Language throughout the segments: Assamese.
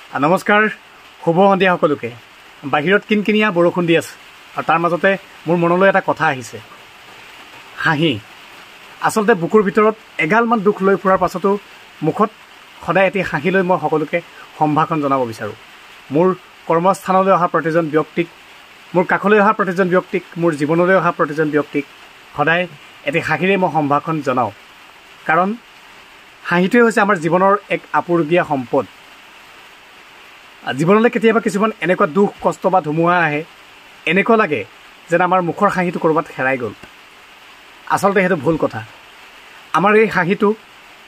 নমস্কাৰ, শুভ সন্ধিয়া সকলোকে। বাহিৰত কিনকিনিয়া বৰষুণ দি আছে আৰু তাৰ মাজতে মোৰ মনলৈ এটা কথা আহিছে। হাঁহি আচলতে বুকুৰ ভিতৰত এগালমান দুখ লৈ ফুৰাৰ পাছতো মুখত সদায় এটি হাঁহি লৈ মই সকলোকে সম্ভাষণ জনাব বিচাৰোঁ। মোৰ কৰ্মস্থানলৈ অহা প্ৰতিজন ব্যক্তিক, মোৰ কাষলৈ অহা প্ৰতিজন ব্যক্তিক, মোৰ জীৱনলৈ অহা প্ৰতিজন ব্যক্তিক সদায় এটি হাঁহিৰে মই সম্ভাষণ জনাওঁ। কাৰণ হাঁহিটোৱে হৈছে আমাৰ জীৱনৰ এক আপুৰুগীয়া সম্পদ। জীৱনলৈ কেতিয়াবা কিছুমান এনেকুৱা দুখ, কষ্ট বা ধুমুহা আহে, এনেকুৱা লাগে যেন আমাৰ মুখৰ হাঁহিটো ক'ৰবাত হেৰাই গ'ল। আচলতে সেইটো ভুল কথা। আমাৰ এই হাঁহিটো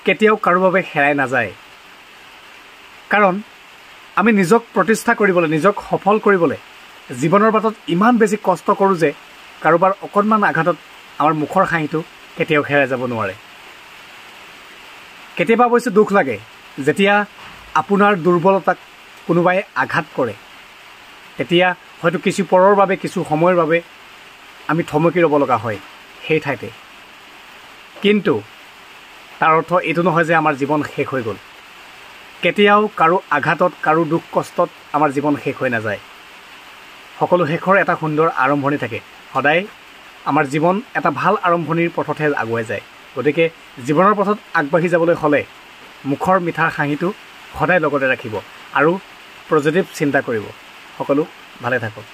কেতিয়াও কাৰোৰ বাবে হেৰাই নাযায়। কাৰণ আমি নিজক প্ৰতিষ্ঠা কৰিবলৈ, নিজক সফল কৰিবলৈ জীৱনৰ বাটত ইমান বেছি কষ্ট কৰোঁ যে কাৰোবাৰ অকণমান আঘাতত আমাৰ মুখৰ হাঁহিটো কেতিয়াও হেৰাই যাব নোৱাৰে। কেতিয়াবা অৱশ্যে দুখ লাগে যেতিয়া আপোনাৰ দুৰ্বলতাক কোনোবাই আঘাত কৰে। তেতিয়া হয়তো কিছু পৰৰ বাবে, কিছু সময়ৰ বাবে আমি থমকি ৰ'ব লগা হয় সেই ঠাইতে। কিন্তু তাৰ অৰ্থ এইটো নহয় যে আমাৰ জীৱন শেষ হৈ গ'ল। কেতিয়াও কাৰো আঘাতত, কাৰো দুখ কষ্টত আমাৰ জীৱন শেষ হৈ নাযায়। সকলো শেষৰ এটা সুন্দৰ আৰম্ভণি থাকে। সদায় আমাৰ জীৱন এটা ভাল আৰম্ভণিৰ পথতহে আগুৱাই যায়। গতিকে জীৱনৰ পথত আগবাঢ়ি যাবলৈ হ'লে মুখৰ মিঠা হাঁহিটো সদায় লগতে ৰাখিব আৰু পজিটিভ চিন্তা কৰিব। সকলো ভালে থাকক।